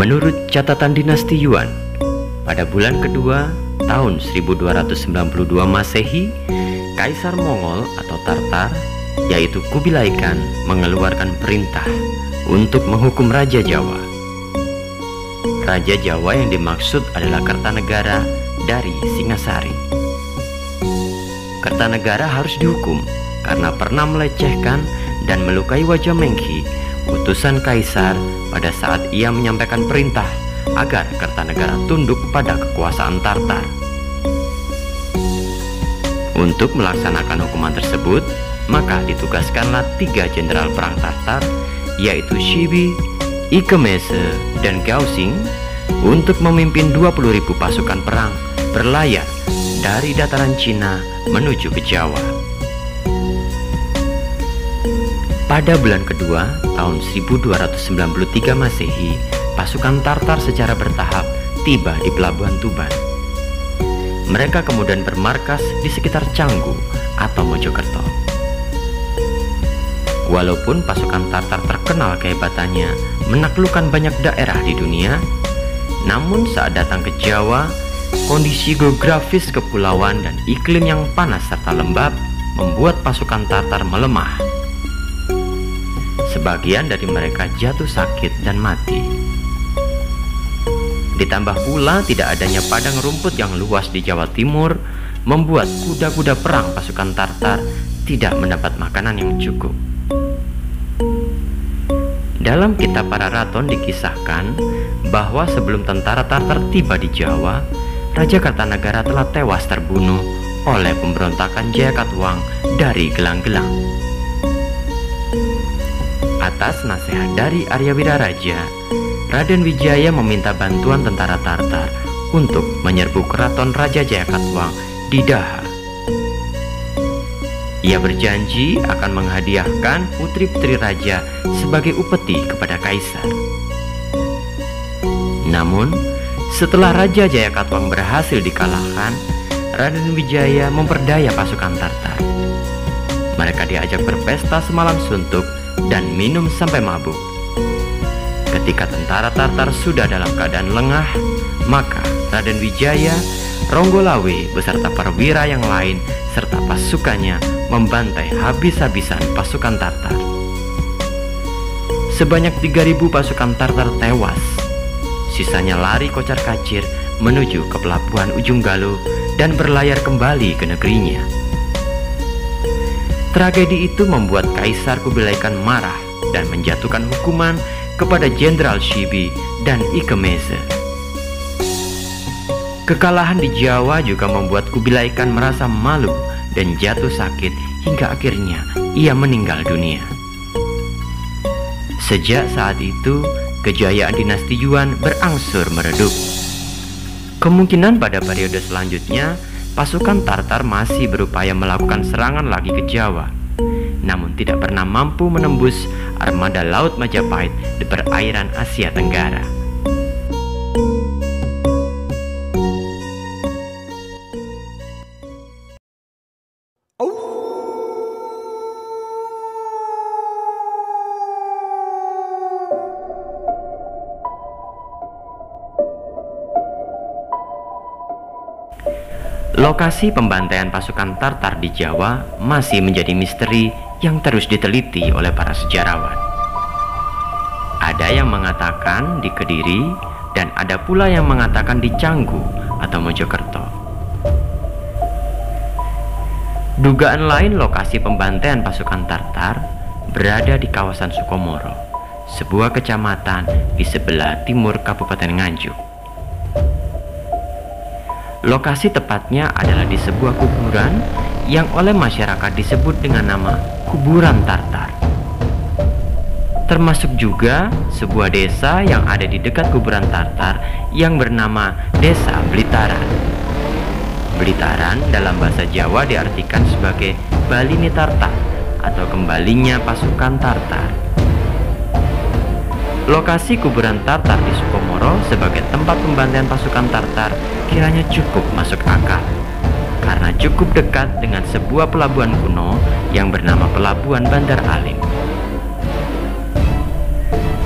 Menurut catatan dinasti Yuan, pada bulan kedua tahun 1292 Masehi, Kaisar Mongol atau Tartar, yaitu Kubilai Khan, mengeluarkan perintah untuk menghukum Raja Jawa. Raja Jawa yang dimaksud adalah Kertanegara dari Singasari. Kertanegara harus dihukum karena pernah melecehkan dan melukai wajah Mengki, utusan kaisar, pada saat ia menyampaikan perintah agar Kertanegara tunduk pada kekuasaan Tartar. Untuk melaksanakan hukuman tersebut, maka ditugaskanlah 3 jenderal perang Tartar, yaitu Shibi, Ikemese, dan Gaoxing, untuk memimpin 20.000 pasukan perang berlayar dari dataran Cina menuju ke Jawa. Pada bulan kedua tahun 1293 Masehi, pasukan Tartar secara bertahap tiba di pelabuhan Tuban. Mereka kemudian bermarkas di sekitar Canggu atau Mojokerto. Walaupun pasukan Tartar terkenal kehebatannya menaklukkan banyak daerah di dunia, namun saat datang ke Jawa, kondisi geografis kepulauan dan iklim yang panas serta lembab membuat pasukan Tartar melemah. Sebagian dari mereka jatuh sakit dan mati. Ditambah pula tidak adanya padang rumput yang luas di Jawa Timur membuat kuda-kuda perang pasukan Tartar tidak mendapat makanan yang cukup. Dalam kitab Para Raton dikisahkan bahwa sebelum tentara Tartar tiba di Jawa, Raja Kertanegara telah tewas terbunuh oleh pemberontakan Jayakatwang dari Gelang-Gelang. Atas nasihat dari Arya Wiraraja, Raden Wijaya meminta bantuan tentara Tartar untuk menyerbu keraton Raja Jayakatwang di Daha. Ia berjanji akan menghadiahkan putri-putri raja sebagai upeti kepada kaisar. Namun, setelah Raja Jayakatwang berhasil dikalahkan, Raden Wijaya memperdaya pasukan Tartar. Mereka diajak berpesta semalam suntuk dan minum sampai mabuk. Ketika tentara Tartar sudah dalam keadaan lengah, maka Raden Wijaya, Ronggolawe beserta perwira yang lain serta pasukannya membantai habis-habisan pasukan Tartar. Sebanyak 3.000 pasukan Tartar tewas. Sisanya lari kocar-kacir menuju ke pelabuhan Ujung Galuh dan berlayar kembali ke negerinya. Tragedi itu membuat Kaisar Kubilai Khan marah dan menjatuhkan hukuman kepada Jenderal Shibi dan Ikemese. Kekalahan di Jawa juga membuat Kubilai Khan merasa malu dan jatuh sakit hingga akhirnya ia meninggal dunia. Sejak saat itu, kejayaan dinasti Yuan berangsur meredup. Kemungkinan pada periode selanjutnya, pasukan Tartar masih berupaya melakukan serangan lagi ke Jawa, namun tidak pernah mampu menembus armada Laut Majapahit di perairan Asia Tenggara. Lokasi pembantaian pasukan Tartar di Jawa masih menjadi misteri yang terus diteliti oleh para sejarawan. Ada yang mengatakan di Kediri dan ada pula yang mengatakan di Canggu atau Mojokerto. Dugaan lain lokasi pembantaian pasukan Tartar berada di kawasan Sukomoro, sebuah kecamatan di sebelah timur Kabupaten Nganjuk. Lokasi tepatnya adalah di sebuah kuburan yang oleh masyarakat disebut dengan nama Kuburan Tartar. Termasuk juga sebuah desa yang ada di dekat kuburan Tartar yang bernama Desa Blitaran. Blitaran dalam bahasa Jawa diartikan sebagai Balini Tartar atau kembalinya pasukan Tartar. Lokasi kuburan Tartar di Sukomoro sebagai tempat pembantaian pasukan Tartar kiranya cukup masuk akal karena cukup dekat dengan sebuah pelabuhan kuno yang bernama Pelabuhan Bandar Alim.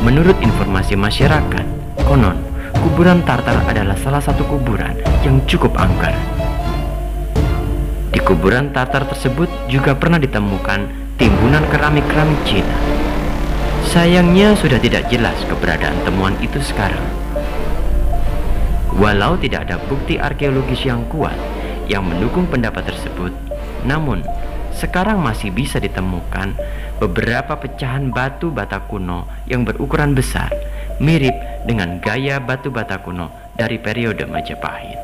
Menurut informasi masyarakat, Konon, kuburan Tartar adalah salah satu kuburan yang cukup angker. Di kuburan Tartar tersebut juga pernah ditemukan timbunan keramik-keramik Cina. Sayangnya sudah tidak jelas keberadaan temuan itu sekarang. Walau tidak ada bukti arkeologis yang kuat yang mendukung pendapat tersebut, namun sekarang masih bisa ditemukan beberapa pecahan batu bata kuno yang berukuran besar, mirip dengan gaya batu bata kuno dari periode Majapahit.